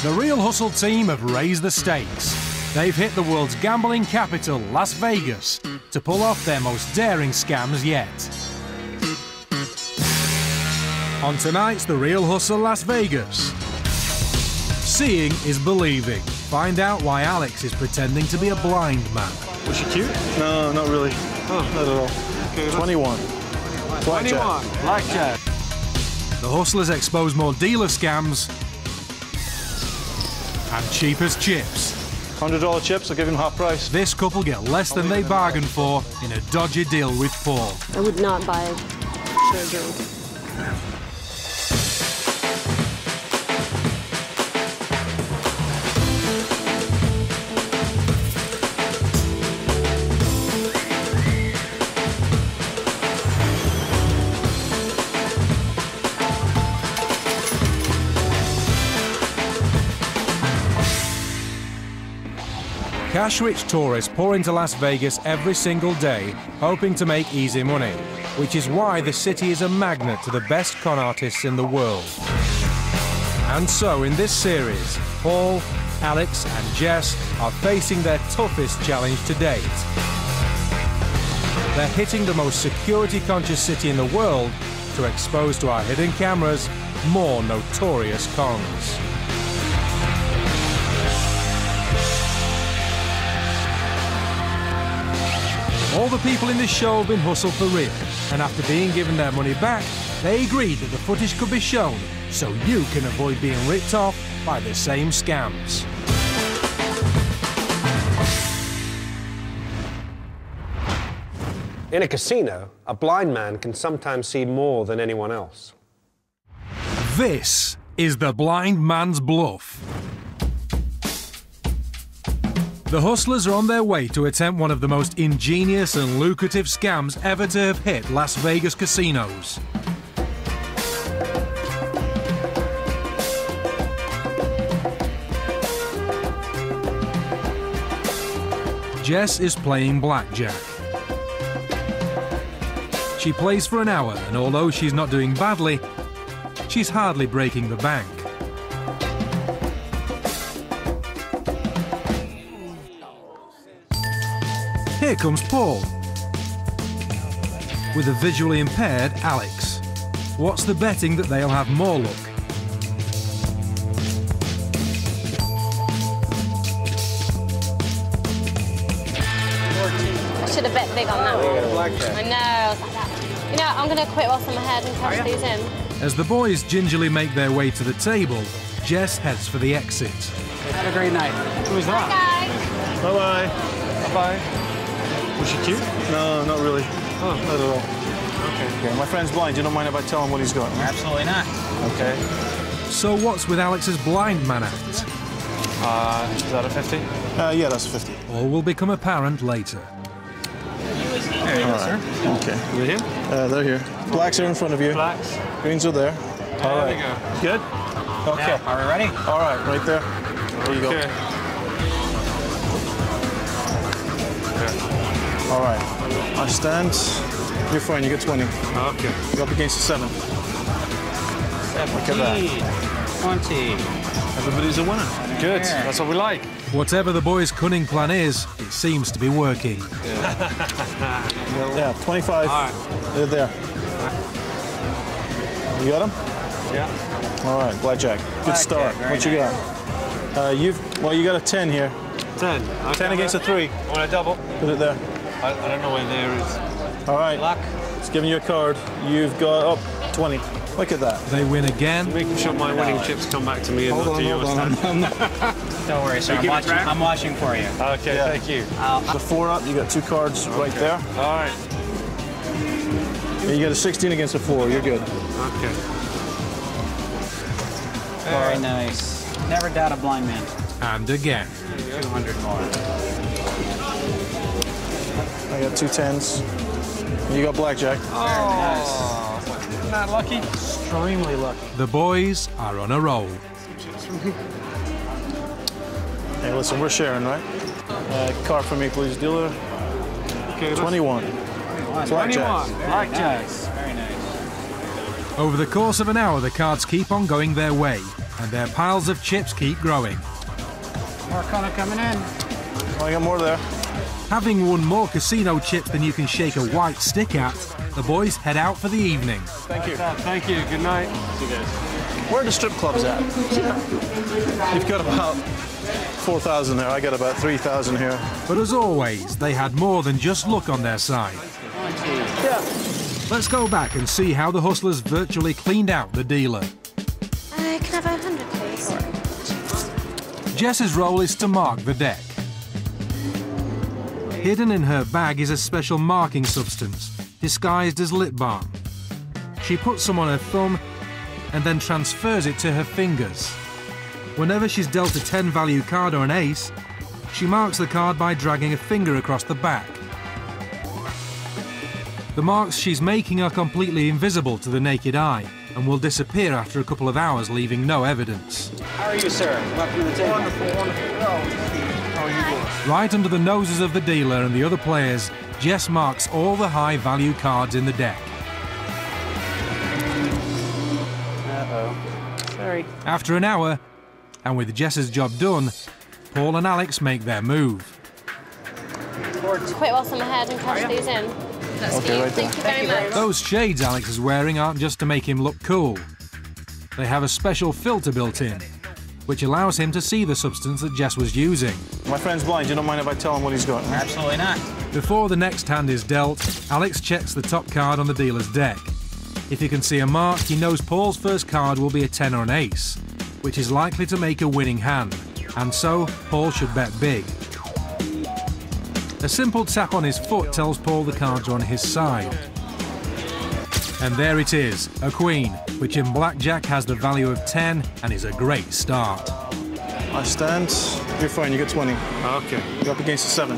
The Real Hustle team have raised the stakes. They've hit the world's gambling capital, Las Vegas, to pull off their most daring scams yet. On tonight's The Real Hustle Las Vegas. Seeing is believing. Find out why Alex is pretending to be a blind man. Was she cute? No, not really. Oh, not at all. Okay, 21. 21. Blackjack. The hustlers expose more dealer scams and cheap as chips. $100 chips, I'll give him half price. This couple get less than they bargained for in a dodgy deal with Paul. I would not buy a drink. Cash-rich tourists pour into Las Vegas every single day, hoping to make easy money, which is why the city is a magnet to the best con artists in the world. And so, in this series, Paul, Alex and Jess are facing their toughest challenge to date. They're hitting the most security-conscious city in the world to expose to our hidden cameras more notorious cons. All the people in this show have been hustled for real, and after being given their money back, they agreed that the footage could be shown so you can avoid being ripped off by the same scams. In a casino, a blind man can sometimes see more than anyone else. This is the blind man's bluff. The hustlers are on their way to attempt one of the most ingenious and lucrative scams ever to have hit Las Vegas casinos. Jess is playing blackjack. She plays for an hour, and although she's not doing badly, she's hardly breaking the bank. Here comes Paul, with a visually impaired Alex. What's the betting that they'll have more luck? I should have bet big on that one. I know, I was like that. You know, I'm going to quit whilst I'm ahead and cash these in. As the boys gingerly make their way to the table, Jess heads for the exit. Have a great night. Who was that? Bye, guys. Bye-bye. Bye-bye. Was she cute? No, not really. Oh. Not at all. Okay, my friend's blind. You don't mind if I tell him what he's got? Absolutely not. Okay. So what's with Alex's blind man act? Is that a 50? Yeah, that's a 50. All will become apparent later. There you go, sir. Okay. Are they here? They're here. Blacks are in front of you. Blacks. Greens are there. All right. There we go. Good? Okay. Now, are we ready? All right, right there. There you Okay. go. All right. I stand. You're fine. You get 20. Okay. You're up against the 7. 17, Look at that. 20. Everybody's a winner. Good. That's what we like. Whatever the boys' cunning plan is, it seems to be working. Yeah, 25. All right. They're there. You got them? Yeah. All right, blackjack. Good start. very What you got? You got a 10 here. 10. Okay. 10 against a 3. Want a double? Put it there. I don't know where there is. All right. Luck. It's giving you a card. You've got up 20. Look at that. They win again. Making sure my winning chips come back to me and not to you. Don't worry, sir. I'm watching for you. Okay, Yeah. thank you. The 4 up, you got 2 cards right there. All right. And you got a 16 against a 4. You're good. Okay. Very nice. Never doubt a blind man. And again. 200 more. I got 2 10s. You got blackjack. Oh, isn't that lucky? Extremely lucky. The boys are on a roll. Hey, listen, we're sharing, right? Card for me, please, dealer. Okay, 21. 21. Blackjack. Blackjacks. Very nice. Over the course of an hour, the cards keep on going their way, and their piles of chips keep growing. More color coming in. Oh, I got more there. Having won more casino chips than you can shake a white stick at, the boys head out for the evening. Thank you. Thank you. Good night. See you guys. Where are the strip clubs at? You've got about 4,000 there. I got about 3,000 here. But as always, they had more than just luck on their side. Yeah. Let's go back and see how the hustlers virtually cleaned out the dealer. Can I have 100, please? Jess's role is to mark the deck. Hidden in her bag is a special marking substance, disguised as lip balm. She puts some on her thumb and then transfers it to her fingers. Whenever she's dealt a 10 value card or an ace, she marks the card by dragging a finger across the back. The marks she's making are completely invisible to the naked eye and will disappear after a couple of hours, leaving no evidence. How are you, sir? Welcome to the table. Wonderful, wonderful. How are you doing? Right under the noses of the dealer and the other players, Jess marks all the high value cards in the deck. Uh-oh. Sorry. After an hour, and with Jess's job done, Paul and Alex make their move. Quit whilst I'm ahead and cash these in. That's Okay, cute. right there. Thank you very much. Those shades Alex is wearing aren't just to make him look cool. They have a special filter built in, which allows him to see the substance that Jess was using. My friend's blind. You don't mind if I tell him what he's got? Huh? Absolutely not. Before the next hand is dealt, Alex checks the top card on the dealer's deck. If he can see a mark, he knows Paul's first card will be a 10 or an ace, which is likely to make a winning hand, and so Paul should bet big. A simple tap on his foot tells Paul the cards are on his side. And there it is, a queen, which in blackjack has the value of 10 and is a great start. I stand. You're fine. You got 20. Okay. You're up against a 7.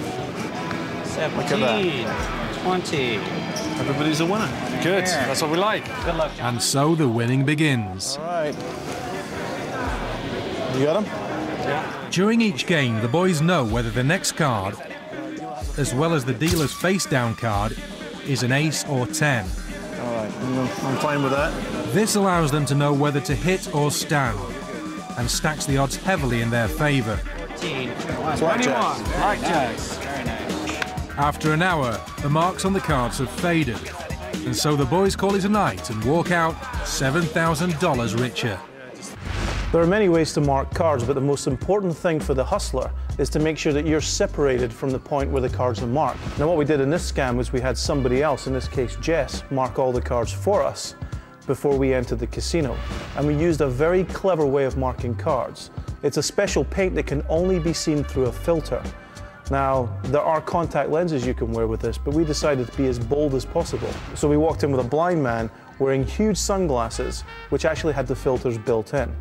17, 20. Everybody's a winner. Good. That's what we like. Good luck, John. And so the winning begins. All right. You got him? Yeah. During each game, the boys know whether the next card, as well as the dealer's face-down card, is an ace or 10. All right. I'm fine with that. This allows them to know whether to hit or stand, and stacks the odds heavily in their favour. 18, 21. Blackjack. Blackjack. Very nice. After an hour, the marks on the cards have faded, and so the boys call it a night and walk out $7,000 richer. There are many ways to mark cards, but the most important thing for the hustler is to make sure that you're separated from the point where the cards are marked. Now, what we did in this scam was we had somebody else, in this case Jess, mark all the cards for us before we entered the casino. And we used a very clever way of marking cards. It's a special paint that can only be seen through a filter. Now, there are contact lenses you can wear with this, but we decided to be as bold as possible. So we walked in with a blind man wearing huge sunglasses, which actually had the filters built in.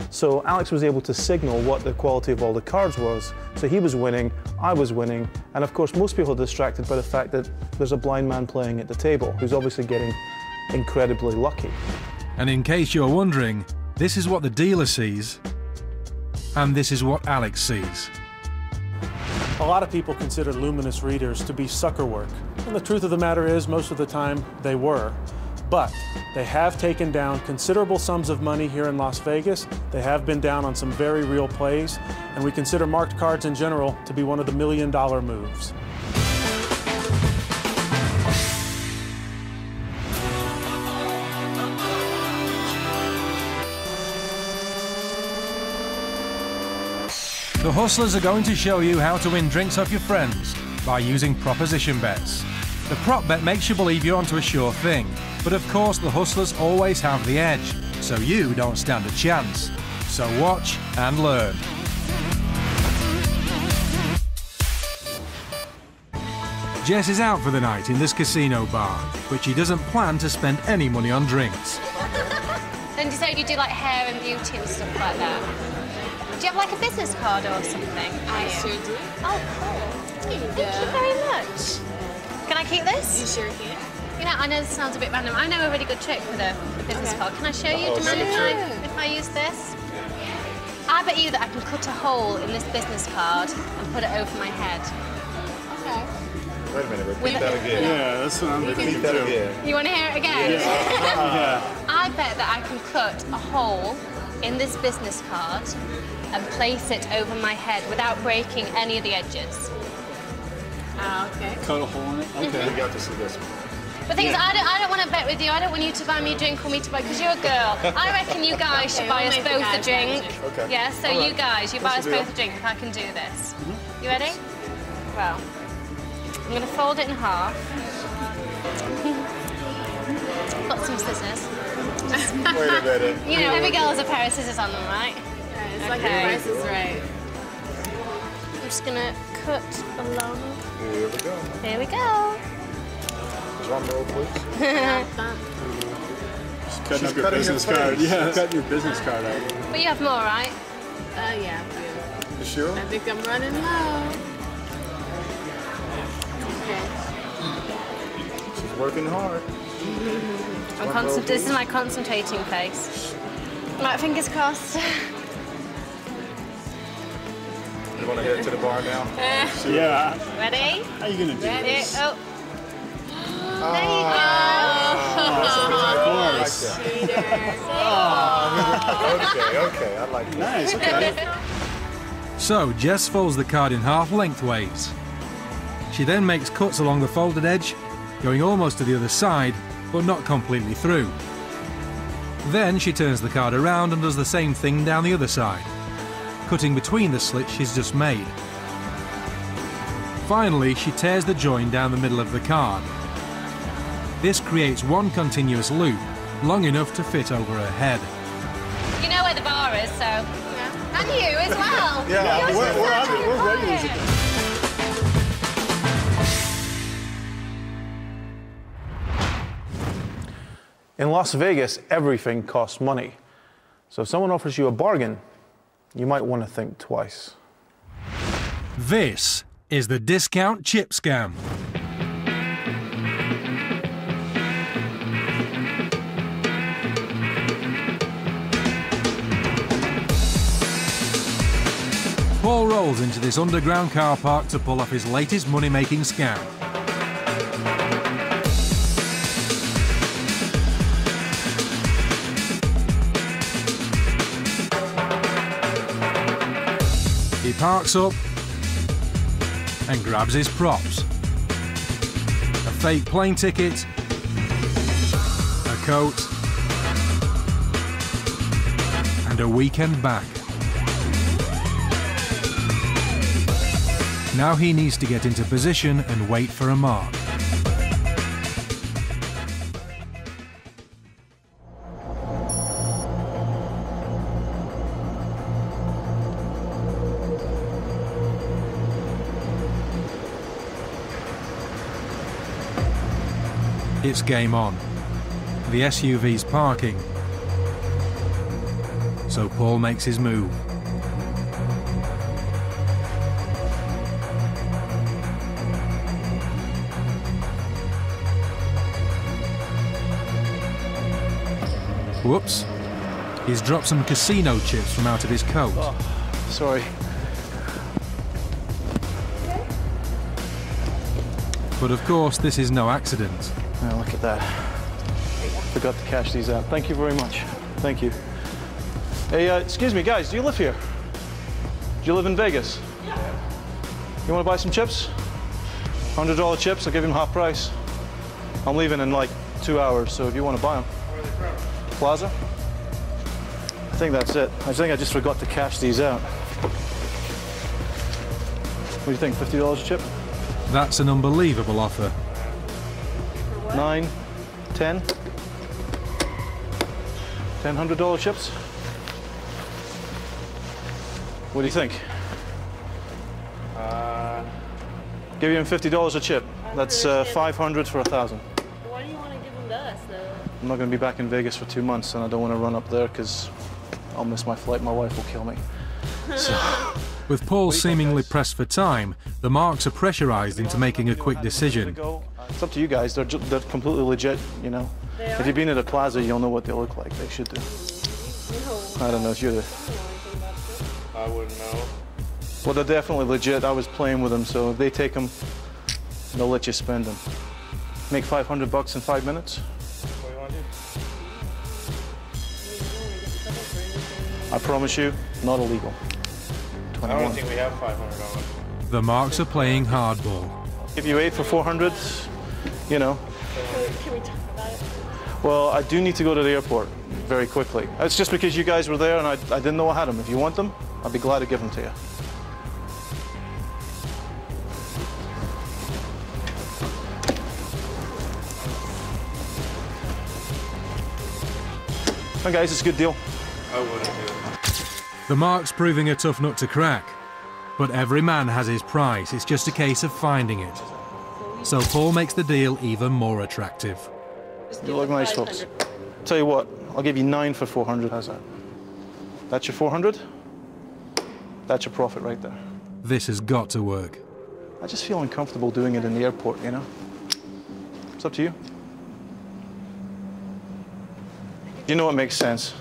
So Alex was able to signal what the quality of all the cards was. So he was winning, I was winning, and of course most people are distracted by the fact that there's a blind man playing at the table who's obviously getting incredibly lucky. And in case you're wondering, this is what the dealer sees, and this is what Alex sees. A lot of people consider luminous readers to be sucker work, and the truth of the matter is most of the time they were. But they have taken down considerable sums of money here in Las Vegas. They have been down on some very real plays, and we consider marked cards in general to be one of the $1 million moves. The hustlers are going to show you how to win drinks off your friends by using proposition bets. The prop bet makes you believe you're onto a sure thing, but of course the hustlers always have the edge, so you don't stand a chance. So watch and learn. Jess is out for the night in this casino bar, but she doesn't plan to spend any money on drinks. Then you say you do like hair and beauty and stuff like that. Do you have like a business card or something? I sure do. Oh, cool. Thank you very much. Can I keep this? You sure can. You know, I know this sounds a bit random. I know a really good trick with a business card. Can I show you? Do you mind if I use this? I bet you that I can cut a hole in this business card and put it over my head. Okay. Wait a minute, repeat that again. Yeah, that's what I'm Repeat that again. You want to hear it again? Yeah. I bet that I can cut a hole in this business card and place it over my head without breaking any of the edges. Ah, okay. Cut a hole in it? Okay. We got to see this one. But the thing is, I don't want to bet with you. I don't want you to buy me a drink or me to buy, because you're a girl. I reckon you guys should buy us both a drink. Okay. Yeah, so All right. you guys, you buy us What's the both a drink if I can do this. You ready? Well, I'm going to fold it in half. Got some scissors. Wait a minute. You know, every girl has a pair of scissors on them, right? Yeah, it's like the price is right. I'm just going to cut along. Here we go. Here we go. Drum roll, please. Just cutting up your business card. Yeah, cutting your business card out. But you have more, right? Yeah, You sure? I think I'm running low. Okay. She's working hard. This is my concentrating face. Right, fingers crossed. You want to head to the bar now? Yeah. Ready? How are you gonna do this? Oh. There you go. Okay, I like that. Nice, okay. So Jess folds the card in half lengthways. She then makes cuts along the folded edge, going almost to the other side, but not completely through. Then she turns the card around and does the same thing down the other side, cutting between the slits she's just made. Finally, she tears the join down the middle of the card. This creates one continuous loop, long enough to fit over her head. You know where the bar is, so... Yeah. And you as well. Yeah, We're regulars. In Las Vegas, everything costs money. So if someone offers you a bargain, you might want to think twice. This is the discount chip scam. Paul rolls into this underground car park to pull off his latest money-making scam. He parks up and grabs his props. A fake plane ticket, a coat, and a weekend back. Now he needs to get into position and wait for a mark. It's game on. The SUV's parking. So Paul makes his move. Whoops. He's dropped some casino chips from out of his coat. Oh, sorry. But of course, this is no accident. Oh, look at that. Forgot to cash these out. Thank you very much. Thank you. Hey, excuse me, guys, do you live here? Do you live in Vegas? Yeah. You want to buy some chips? $100 chips, I'll give them half price. I'm leaving in like 2 hours, so if you want to buy them. Where are they from? Plaza? I think that's it. I think I just forgot to cash these out. What do you think, $50 a chip? That's an unbelievable offer. 9, 10? $100 chips? What do you think? Give you him $50 a chip. That's 500 for 1,000. Why do you want to give them to us, though? I'm not going to be back in Vegas for 2 months, and I don't want to run up there because I'll miss my flight. My wife will kill me. So. With Paul seemingly pressed for time, the marks are pressurized into making a quick decision. It's up to you guys. They're completely legit, you know. If you've been at a plaza, you'll know what they look like. They should do. I don't know if you're the... I wouldn't know. Well, they're definitely legit. I was playing with them, so if they take them, they'll let you spend them. Make $500 in 5 minutes. What do you want to do? I promise you, not illegal. 21. I don't think we have $500. The Marks are playing hardball. If you 8 for 400, you know. Can we talk about it? Well, I do need to go to the airport very quickly. It's just because you guys were there and I didn't know I had them. If you want them, I'd be glad to give them to you. Hi guys, it's a good deal. I wouldn't do it. The Mark's proving a tough nut to crack. But every man has his price, it's just a case of finding it. So Paul makes the deal even more attractive. You look nice, folks. Tell you what, I'll give you 9 for 400. How's that? That's your 400? That's your profit right there. This has got to work. I just feel uncomfortable doing it in the airport, you know? It's up to you. You know what makes sense.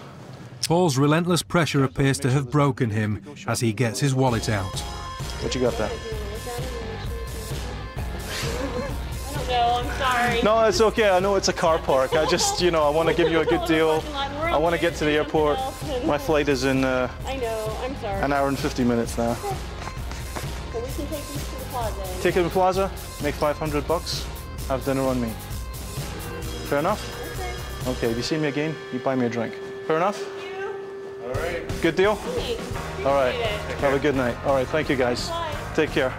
Paul's relentless pressure appears to have broken him as he gets his wallet out. What you got there? I don't know, I'm sorry. No, it's okay. I know it's a car park. I just, you know, I want to give you a good deal. I want to get to the airport. My flight is in I know, I'm sorry. an hour and 50 minutes now. So we can take these to the plaza. Take it to the plaza, make $500, have dinner on me. Fair enough? Okay, if you see me again, you buy me a drink. Fair enough? All right. Good deal? Thanks. All right. Appreciate it. Have a good night. All right, thank you guys. Bye. Take care.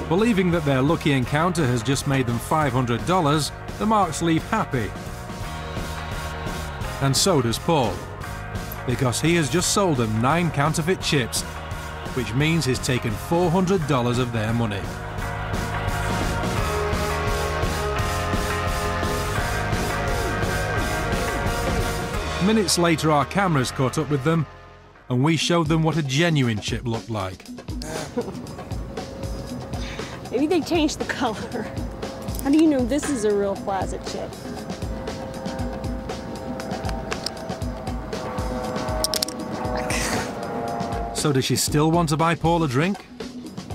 Believing that their lucky encounter has just made them $500, the Marks leave happy. And so does Paul, because he has just sold them 9 counterfeit chips, which means he's taken $400 of their money. Minutes later, our cameras caught up with them, and we showed them what a genuine chip looked like. Maybe they changed the color. How do you know this is a real plaza chip? So does she still want to buy Paul a drink?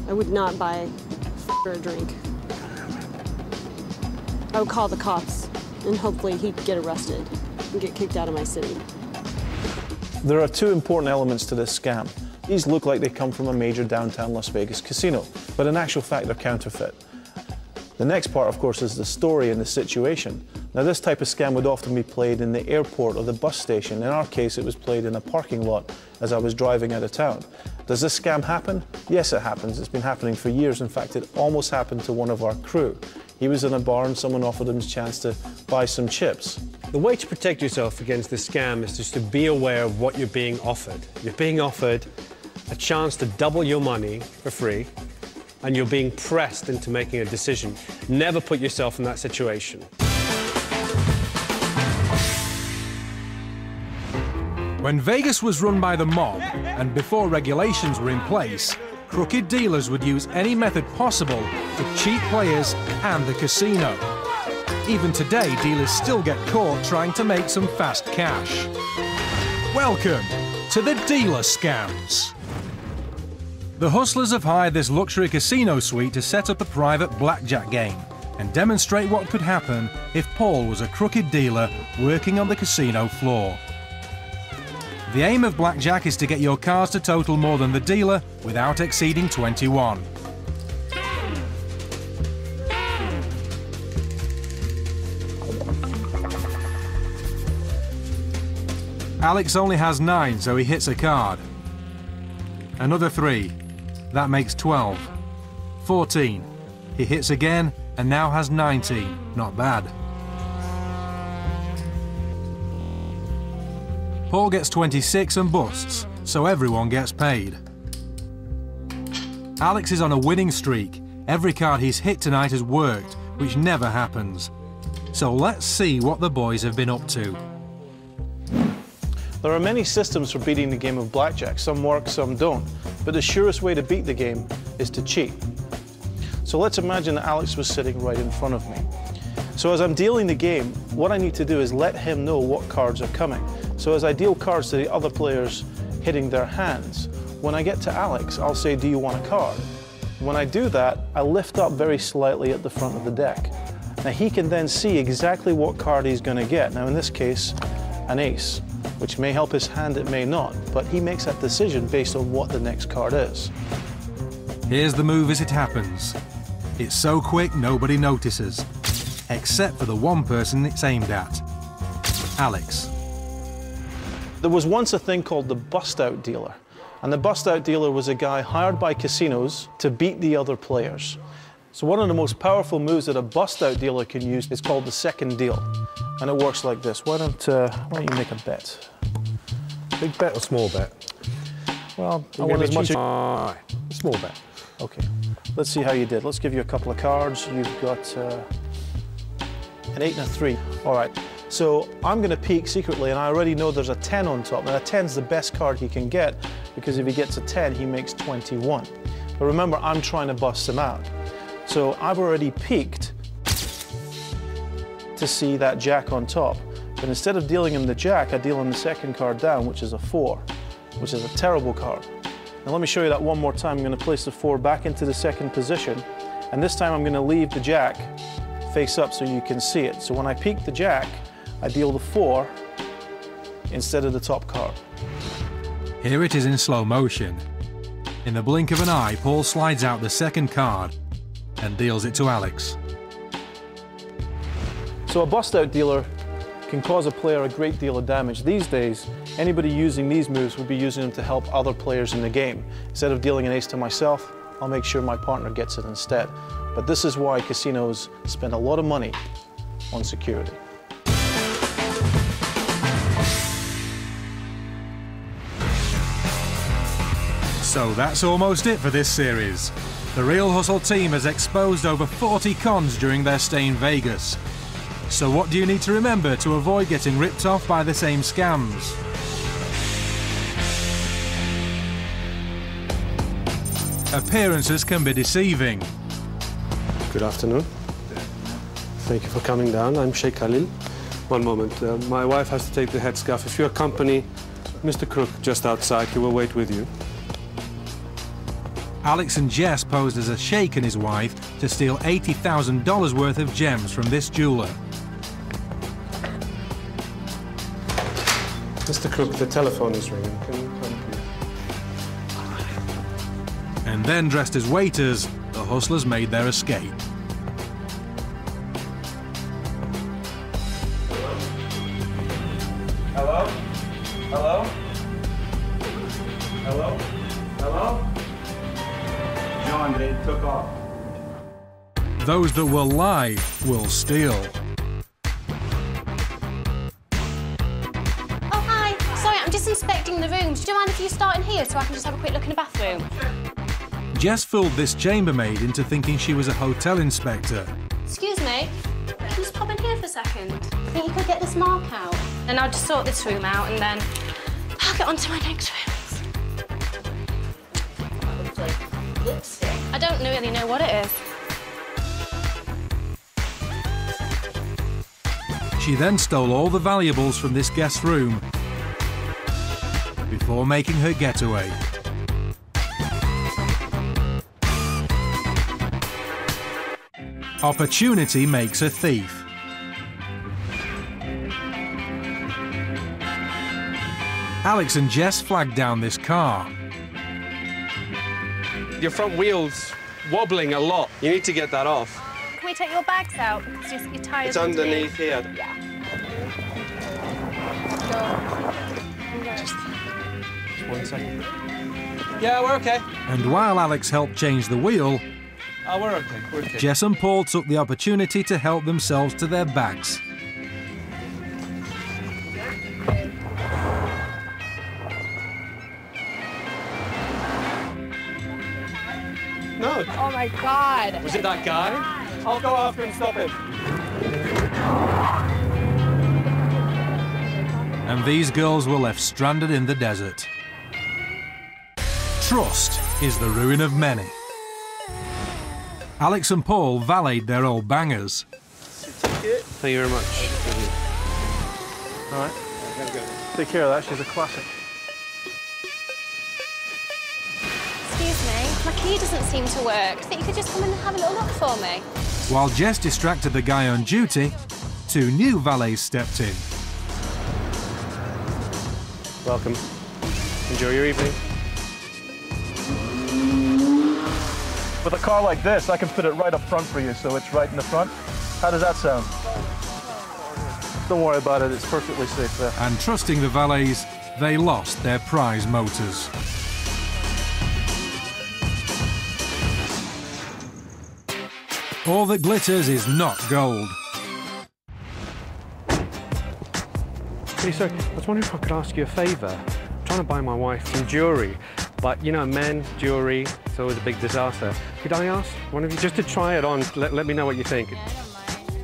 I would not buy her a drink. I would call the cops, and hopefully he'd get arrested and get kicked out of my city. There are 2 important elements to this scam. These look like they come from a major downtown Las Vegas casino, but in actual fact they're counterfeit. The next part, of course, is the story and the situation. Now, this type of scam would often be played in the airport or the bus station. In our case, it was played in a parking lot as I was driving out of town. Does this scam happen? Yes, it happens. It's been happening for years. In fact, it almost happened to one of our crew. He was in a bar and someone offered him a chance to buy some chips. The way to protect yourself against this scam is just to be aware of what you're being offered. You're being offered a chance to double your money for free, and you're being pressed into making a decision. Never put yourself in that situation. When Vegas was run by the mob, and before regulations were in place, crooked dealers would use any method possible to cheat players and the casino. Even today, dealers still get caught trying to make some fast cash. Welcome to the dealer scams. The hustlers have hired this luxury casino suite to set up a private blackjack game and demonstrate what could happen if Paul was a crooked dealer working on the casino floor. The aim of blackjack is to get your cards to total more than the dealer without exceeding 21. Alex only has 9, so he hits a card. Another 3. That makes 12. 14. He hits again and now has 19. Not bad. Paul gets 26 and busts, so everyone gets paid. Alex is on a winning streak. Every card he's hit tonight has worked, which never happens. So let's see what the boys have been up to. There are many systems for beating the game of blackjack. Some work, some don't. But the surest way to beat the game is to cheat. So let's imagine that Alex was sitting right in front of me. So as I'm dealing the game, what I need to do is let him know what cards are coming. So as I deal cards to the other players hitting their hands, when I get to Alex, I'll say, do you want a card? When I do that, I lift up very slightly at the front of the deck. Now he can then see exactly what card he's going to get. Now in this case, an ace. which may help his hand, it may not, but he makes that decision based on what the next card is. Here's the move as it happens. It's so quick nobody notices, except for the one person it's aimed at, Alex. There was once a thing called the bust-out dealer, and the bust-out dealer was a guy hired by casinos to beat the other players. So one of the most powerful moves that a bust-out dealer can use is called the second deal, and it works like this. Why don't you make a bet? Big bet or small bet? Well, I want as much. Small bet. Okay. Let's see how you did. Let's give you a couple of cards. You've got an 8 and a 3. All right. So I'm going to peek secretly, and I already know there's a 10 on top. Now, a 10's the best card he can get, because if he gets a 10, he makes 21. But remember, I'm trying to bust him out. So I've already peeked to see that jack on top. But instead of dealing him the jack, I deal him the second card down, which is a 4, which is a terrible card. Now let me show you that one more time. I'm going to place the 4 back into the second position, and this time I'm going to leave the jack face up so you can see it. So when I peek the jack, I deal the 4 instead of the top card. Here it is in slow motion. In the blink of an eye, Paul slides out the second card and deals it to Alex. So a bust-out dealer can cause a player a great deal of damage. These days, anybody using these moves would be using them to help other players in the game. Instead of dealing an ace to myself, I'll make sure my partner gets it instead. But this is why casinos spend a lot of money on security. So that's almost it for this series. The Real Hustle team has exposed over 40 cons during their stay in Vegas. So what do you need to remember to avoid getting ripped off by the same scams? Appearances can be deceiving. Good afternoon. Thank you for coming down. I'm Sheikh Khalil. One moment. My wife has to take the headscarf. If you accompany Mr. Crook just outside, he will wait with you. Alex and Jess posed as a sheikh and his wife to steal $80,000 worth of gems from this jeweler. Mr. Crook, the telephone is ringing. Can you come, please? And then, dressed as waiters, the hustlers made their escape. Hello? Hello? Hello? Hello? John, they took off. Those that will lie will steal. Oh, hi. Sorry, I'm just inspecting the rooms. Do you mind if you start in here so I can just have a quick look in the bathroom? Jess fooled this chambermaid into thinking she was a hotel inspector. Excuse me. Can you just pop in here for a second? I think you could get this mark out. Then I'll just sort this room out and then I'll get on to my next room. Lipstick. I don't really know what it is. She then stole all the valuables from this guest's room before making her getaway. Opportunity makes a thief. Alex and Jess flagged down this car. Your front wheel's wobbling a lot. You need to get that off. Can we take your bags out? Because your tyres It's underneath here. Yeah. Just 1 second. Yeah, we're okay. And while Alex helped change the wheel, Oh, we're okay. We're okay. Jess and Paul took the opportunity to help themselves to their bags. No. Oh my God. Was it that guy? I'll go after and stop him. And these girls were left stranded in the desert. Trust is the ruin of many. Alex and Paul valeted their old bangers. Thank you very much. All right. Take care of that. She's a classic. Excuse me, my key doesn't seem to work. Do you think you could just come in and have a little look for me? While Jess distracted the guy on duty, 2 new valets stepped in. Welcome. Enjoy your evening. With a car like this, I can fit it right up front for you, so it's right in the front. How does that sound? Don't worry about it, it's perfectly safe there. And trusting the valets, they lost their prize motors. All that glitters is not gold. Hey, sir, I was wondering if I could ask you a favour. I'm trying to buy my wife some jewellery, but you know, men, jewellery, it's always a big disaster. Could I ask one of you just to try it on? Let me know what you think.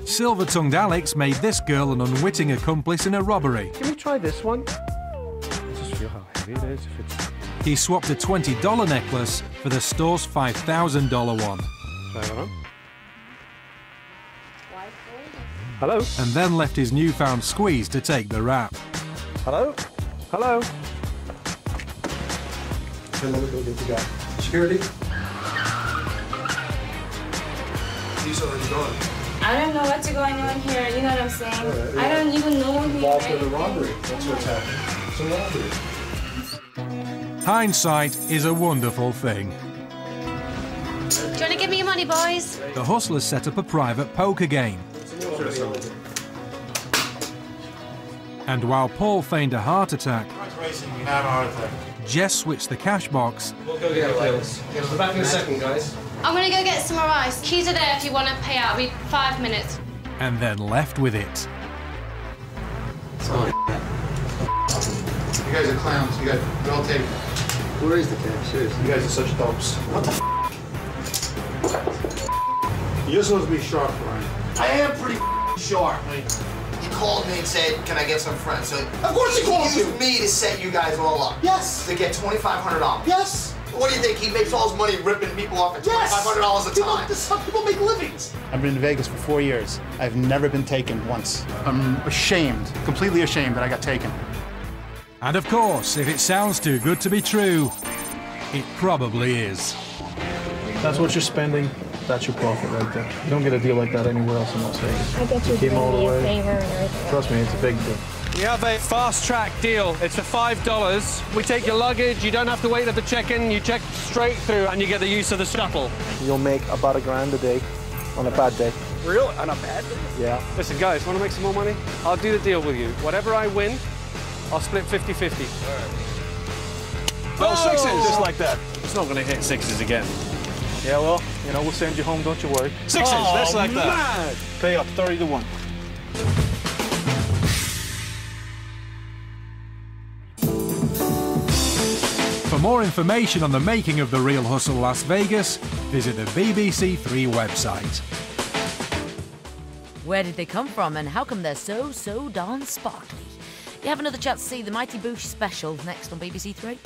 Silver-tongued Alex made this girl an unwitting accomplice in a robbery. Can we try this one? I just feel how heavy it is. If it's... He swapped a $20 necklace for the store's $5,000 one. Try that on. Hello? And then left his newfound squeeze to take the rap. Hello? Hello? Security? He's already gone. I don't know what's going on here. You know what I'm saying? Right, yeah. I don't even know who Involved in a robbery. That's what's happening. It's a robbery. Hindsight is a wonderful thing. Do you want to give me your money, boys? The hustlers set up a private poker game. And while Paul feigned a heart attack, Jess switched the cash box. We'll go get it, please. We'll be back in a second, guys. I'm going to go get some more ice. Keys are there if you want to pay out. It'll be 5 minutes. And then left with it. You guys are clowns. You guys, you're all taken. Where is the cash? Seriously. You guys are such dumps. What the f? You're supposed to be sharp, Ryan. I am pretty sharp. He called me and said, can I get some friends? So of course he called you. Used me to set you guys all up. Yes. To get $2,500. Yes. What do you think? He makes all his money ripping people off at $2,500 a time. This is how people make livings. I've been in Vegas for 4 years. I've never been taken once. I'm ashamed, completely ashamed that I got taken. And of course, if it sounds too good to be true, it probably is. That's what you're spending. That's your profit right there. You don't get a deal like that anywhere else in Las Vegas. I bet you're Came all doing the me a way. favor and everything. Trust me, it's a big deal. We have a fast-track deal. It's for $5. We take your luggage. You don't have to wait at the check-in. You check straight through, and you get the use of the shuttle. You'll make about $1,000 a day on a bad day. Real? On a bad day? Yeah. Listen, guys, want to make some more money? I'll do the deal with you. Whatever I win, I'll split 50-50. Oh, sixes! Just like that. It's not going to hit sixes again. Yeah, well, you know, we'll send you home, don't you worry. Sixes, just like that. Mad. Pay up 30-1. For more information on the making of The Real Hustle Las Vegas, visit the BBC Three website. Where did they come from and how come they're so darn sparkly? You have another chance to see the Mighty Boosh special next on BBC Three.